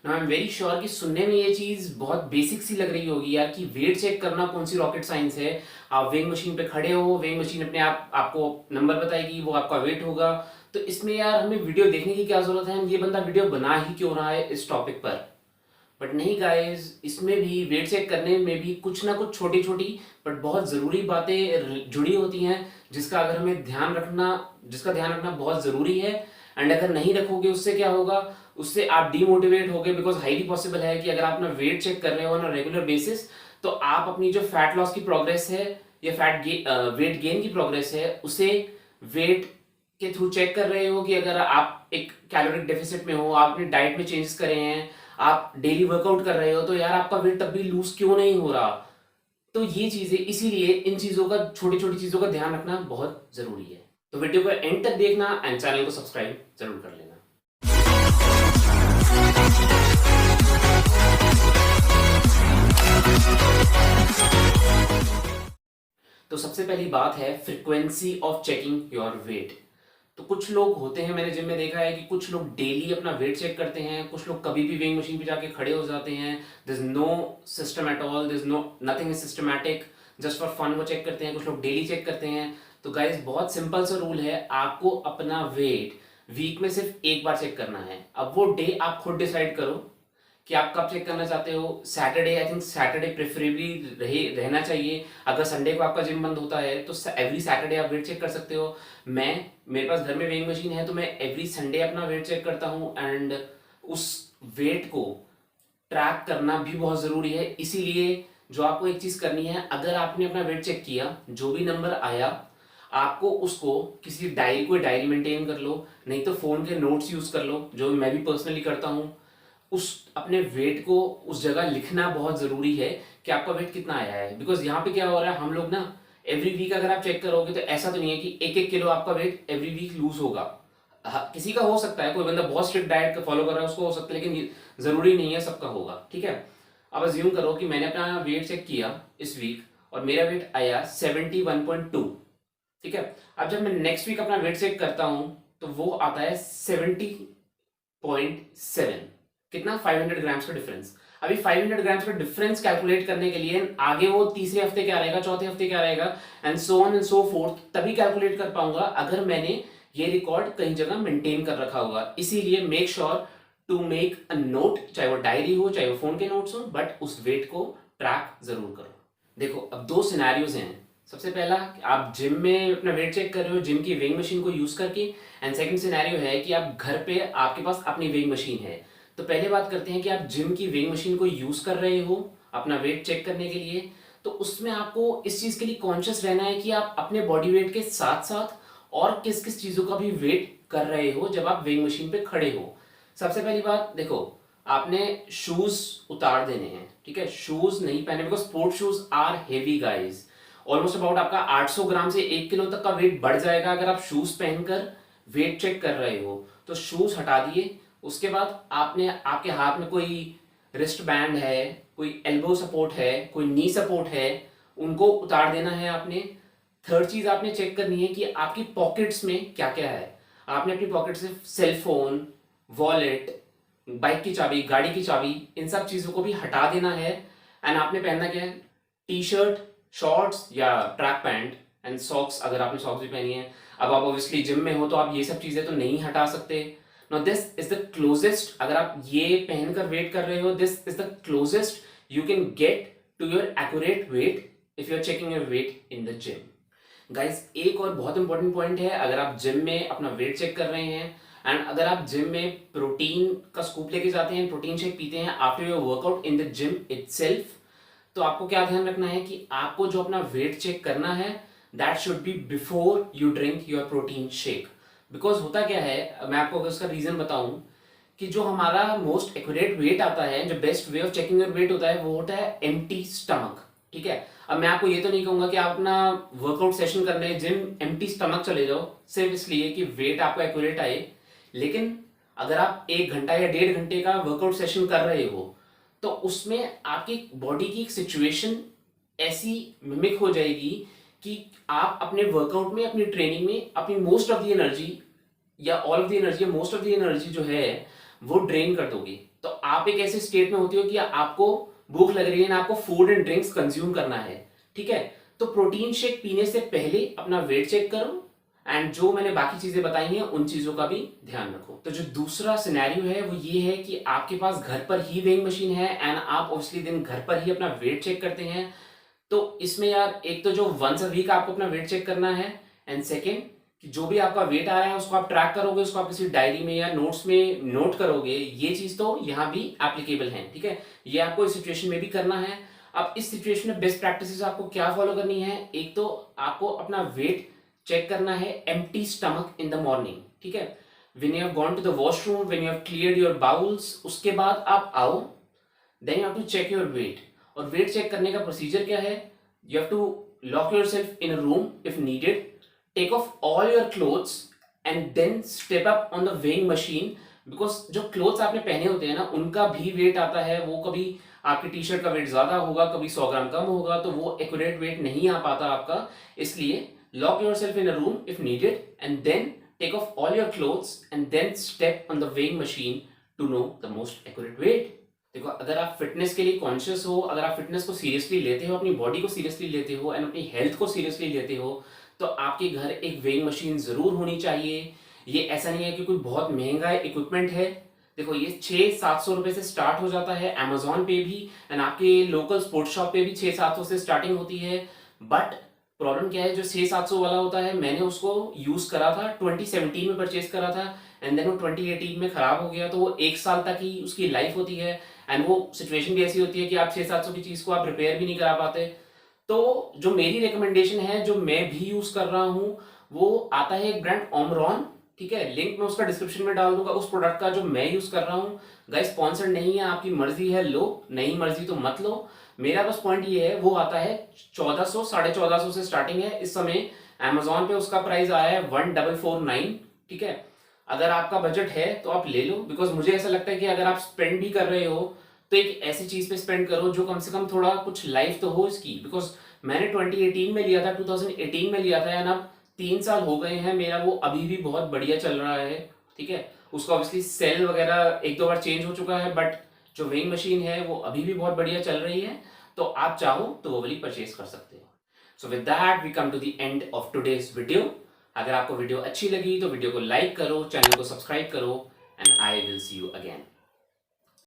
I am very sure कि सुनने में ये चीज बहुत बेसिक सी लग रही होगी यार, कि वेट चेक करना कौन सी रॉकेट साइंस है। आप वेइंग मशीन पे खड़े हो, वेइंग मशीन अपने आप आपको नंबर बताएगी, वो आपका वेट होगा। तो इसमें यार हमें वीडियो देखने की क्या जरूरत है, ये बंदा वीडियो बना ही क्यों रहा है इस टॉपिक पर। बट नहीं गाइस, इसमें भी वेट चेक करने में भी कुछ ना कुछ छोटी छोटी बट बहुत ज़रूरी बातें जुड़ी होती हैं, जिसका ध्यान रखना बहुत ज़रूरी है। एंड अगर नहीं रखोगे उससे क्या होगा, उससे आप डीमोटिवेट होगे। बिकॉज हाईली पॉसिबल है कि अगर आप अपना वेट चेक कर रहे हो ऑन रेगुलर बेसिस, तो आप अपनी जो फैट लॉस की प्रोग्रेस है या वेट गेन की प्रोग्रेस है उसे वेट के थ्रू चेक कर रहे हो। कि अगर आप एक कैलोरिक डेफिसिट में हो, आप अपनी डाइट में चेंजेस करे हैं, आप डेली वर्कआउट कर रहे हो, तो यार आपका वेट तब भी लूज क्यों नहीं हो रहा। तो ये चीजें, इसीलिए इन चीजों का, छोटी छोटी चीजों का ध्यान रखना बहुत जरूरी है। तो वीडियो को एंड तक देखना एंड चैनल को सब्सक्राइब जरूर कर लेना। तो सबसे पहली बात है frequency of checking your wait. तो कुछ लोग होते हैं, मैंने जिम में देखा है कि कुछ लोग डेली अपना वेट चेक करते हैं, कुछ लोग कभी भी वेइंग मशीन पे जाके खड़े हो जाते हैं। This no system at all, this no nothing is systematic, just for fun वो चेक करते हैं। कुछ लोग डेली चेक करते हैं। तो गाइज बहुत सिंपल सा रूल है, आपको अपना वेट वीक में सिर्फ एक बार चेक करना है। अब वो डे आप खुद डिसाइड करो कि आप कब चेक करना चाहते हो। Saturday, I think Saturday preferably रहना चाहिए। अगर संडे को आपका जिम बंद होता है तो एवरी सैटरडे आप वेट चेक कर सकते हो। मेरे पास घर में वेइंग मशीन है, तो मैं एवरी संडे अपना वेट चेक करता हूँ। एंड उस वेट को ट्रैक करना भी बहुत ज़रूरी है। इसीलिए जो आपको एक चीज़ करनी है, अगर आपने अपना वेट चेक किया, जो भी नंबर आया, आपको उसको किसी डायरी मेंटेन कर लो, नहीं तो फ़ोन के नोट्स यूज़ कर लो, जो मैं भी पर्सनली करता हूँ। उस अपने वेट को उस जगह लिखना बहुत ज़रूरी है कि आपका वेट कितना आया है। बिकॉज यहाँ पे क्या हो रहा है, हम लोग ना एवरी वीक अगर आप चेक करोगे तो ऐसा तो नहीं है कि 1-1 किलो आपका वेट एवरी वीक लूज होगा। हाँ, किसी का हो सकता है, कोई बंदा बहुत स्ट्रिक्ट डाइट फॉलो कर रहा है उसको हो सकता है, लेकिन जरूरी नहीं है सबका होगा। ठीक है, अब अज्यूम करो कि मैंने अपना वेट चेक किया इस वीक और मेरा वेट आया 71.2। ठीक है, अब जब मैं नेक्स्ट वीक अपना वेट चेक करता हूं तो वो आता है 70.7। कितना? 500 ग्राम्स का डिफरेंस। अभी 500 ग्राम्स का डिफरेंस कैलकुलेट करने के लिए आगे वो तीसरे हफ्ते क्या रहेगा, चौथे हफ्ते क्या रहेगा, and so on and so fourth, तभी कैलकुलेट कर पाऊंगा अगर मैंने ये रिकॉर्ड कहीं जगह मेंटेन कर रखा होगा। इसीलिए make sure to make a note, चाहे वो डायरी हो चाहे वो फोन के नोट्स हो, बट उस वेट को ट्रैक जरूर करो। देखो, अब दो सिनेरियोज हैं। सबसे पहला, आप जिम में अपना वेट चेक कर रहे हो जिम की वेइंग मशीन को यूज करके। एंड सेकंड सिनेरियो है कि आप घर पे, आपके पास अपनी वेइंग मशीन है। तो पहले बात करते हैं कि आप जिम की वेइंग मशीन को यूज कर रहे हो अपना वेट चेक करने के लिए। तो उसमें आपको इस चीज के लिए कॉन्शियस रहना है कि आप अपने बॉडी वेट के साथ साथ और किस किस चीजों का भी वेट कर रहे हो जब आप वेइंग मशीन पे खड़े हो। सबसे पहली बात देखो, आपने शूज उतार देने हैं। ठीक है, शूज नहीं पहने, because sport shoes are heavy guys. Almost about आपका 800 ग्राम से 1 किलो तक का वेट बढ़ जाएगा अगर आप शूज पहनकर वेट चेक कर रहे हो। तो शूज हटा दिए। उसके बाद आपने, आपके हाथ में कोई रिस्ट बैंड है, कोई एल्बो सपोर्ट है, कोई नी सपोर्ट है, उनको उतार देना है आपने। थर्ड चीज आपने चेक करनी है कि आपकी पॉकेट्स में क्या क्या है। आपने अपनी पॉकेट से सेल फोन, वॉलेट, बाइक की चाबी, गाड़ी की चाबी, इन सब चीजों को भी हटा देना है। एंड आपने पहनना क्या है, टी शर्ट, शॉर्ट्स या ट्रैक पैंट एंड सॉक्स, अगर आपने सॉक्स भी पहनी है। अब आप ऑब्वियसली जिम में हो तो आप ये सब चीजें तो नहीं हटा सकते। No, this is the closest, अगर आप ये पहनकर वेट कर रहे हो, this is the closest you can get to your accurate weight if you are checking your weight in the gym. Guys, एक और बहुत इंपॉर्टेंट पॉइंट है, अगर आप जिम में अपना वेट चेक कर रहे हैं एंड अगर आप जिम में प्रोटीन का स्कूप लेके जाते हैं, प्रोटीन शेक पीते हैं after your workout in the gym itself, तो आपको क्या ध्यान रखना है कि आपको जो अपना वेट चेक करना है, that should be before you drink your protein shake. Because होता क्या है, मैं आपको अगर उसका रीजन बताऊं, कि जो हमारा मोस्ट एक्यूरेट वेट आता है, जो best way of checking your wait होता है, वो होता है एम्प्टी स्टमक। ठीक है, अब मैं आपको ये तो नहीं कहूंगा कि आप अपना वर्कआउट सेशन करने जिम एम्प्टी स्टमक चले जाओ सिर्फ इसलिए कि वेट आपको एक्यूरेट आए। लेकिन अगर आप 1 घंटा या 1.5 घंटे का वर्कआउट सेशन कर रहे हो, तो उसमें आपकी बॉडी की एक सिचुएशन ऐसी मिमिक हो जाएगी कि आप अपने वर्कआउट में, अपनी ट्रेनिंग में अपनी मोस्ट ऑफ द एनर्जी या ऑल ऑफ द एनर्जी या मोस्ट ऑफ द एनर्जी जो है वो ड्रेन कर दोगे। तो आप एक ऐसे स्टेट में होती हो कि आपको भूख लग रही है ना, आपको फूड एंड ड्रिंक्स कंज्यूम करना है, ठीक है। तो प्रोटीन शेक पीने से पहले अपना वेट चेक करो, एंड जो मैंने बाकी चीजें बताई हैं उन चीजों का भी ध्यान रखो। तो जो दूसरा सिनेरियो है वो ये है कि आपके पास घर पर ही वेइंग मशीन है एंड आप ऑब्वियसली दिन घर पर ही अपना वेट चेक करते हैं। तो इसमें यार एक तो जो वंस अ वीक आपको अपना वेट चेक करना है, एंड सेकेंड कि जो भी आपका वेट आ रहा है उसको आप ट्रैक करोगे, उसको आप किसी डायरी में या नोट्स में नोट करोगे। ये चीज तो यहाँ भी एप्लीकेबल है, ठीक है। ये आपको इस सिचुएशन में भी करना है। अब इस सिचुएशन में बेस्ट प्रैक्टिसेस आपको क्या फॉलो करनी है, एक तो आपको अपना वेट चेक करना है empty stomach in the morning, ठीक है। When you have gone to the washroom, when you have cleared your bowels, उसके बाद आप आओ, then you have to check your weight. और वेट चेक करने का प्रोसीजर क्या है, you have to lock yourself in a room if needed, take off all your clothes and then step up on the weighing machine. Because जो clothes आपने पहने होते हैं ना उनका भी वेट आता है, वो कभी आपकी टी शर्ट का वेट ज्यादा होगा, कभी 100 ग्राम कम होगा, तो वो एक्यूरेट वेट नहीं आ पाता आपका। इसलिए lock yourself in a room if needed and then take off all your clothes and then step on the weighing machine to know the most accurate weight. देखो, अगर आप फिटनेस के लिए कॉन्शियस हो, अगर आप फिटनेस को सीरियसली लेते हो, अपनी बॉडी को सीरियसली लेते हो एंड अपनी हेल्थ को सीरियसली लेते हो, तो आपके घर एक वेइंग मशीन जरूर होनी चाहिए। ये ऐसा नहीं है कि कोई बहुत महंगा इक्विपमेंट है। देखो, ये 600-700 रुपए से स्टार्ट हो जाता है अमेजोन पे भी, एंड आपके लोकल स्पोर्ट्स शॉप पे भी 600-700 से स्टार्टिंग होती है। बट प्रॉब्लम क्या है, जो 600-700 वाला होता है, मैंने उसको यूज करा था, 2017 में परचेज करा था, एंड देन वो 2018 में खराब हो गया। तो वो 1 साल तक ही उसकी लाइफ होती है, एंड वो सिचुएशन भी ऐसी होती है कि आप 600-700 की चीज को आप रिपेयर भी नहीं करा पाते। तो जो मेरी रिकमेंडेशन है, जो मैं भी यूज कर रहा हूँ, वो आता है एक ब्रांड ओमरॉन, ठीक है। लिंक मैं उसका डिस्क्रिप्शन में डाल दूंगा उस प्रोडक्ट का जो मैं यूज कर रहा हूँ। गाइस, स्पॉन्सर्ड नहीं है, आपकी मर्जी है, लो, नहीं मर्जी तो मत लो। मेरा बस पॉइंट ये है, वो आता है 1400, 1450 से स्टार्टिंग है इस समय। अमेजोन पे उसका प्राइस आया है 1449, ठीक है। अगर आपका बजट है तो आप ले लो, बिकॉज मुझे ऐसा लगता है कि अगर आप स्पेंड भी कर रहे हो तो एक ऐसी चीज पे स्पेंड करो जो कम से कम थोड़ा कुछ लाइफ तो हो इसकी। बिकॉज मैंने 2018 में लिया था, 2018 में लिया था, एंड अब 3 साल हो गए हैं, मेरा वो अभी भी बहुत बढ़िया चल रहा है, ठीक है। उसका ऑब्वियसली सेल वगैरह 1-2 बार चेंज हो चुका है, बट जो वेइंग मशीन है वो अभी भी बहुत बढ़िया चल रही है। तो आप चाहो तो वो वाली परचेज कर सकते हो। So with that we come to the end of today's video. अगर आपको वीडियो अच्छी लगी तो वीडियो को लाइक करो, चैनल को सब्सक्राइब करो, and I will see you again.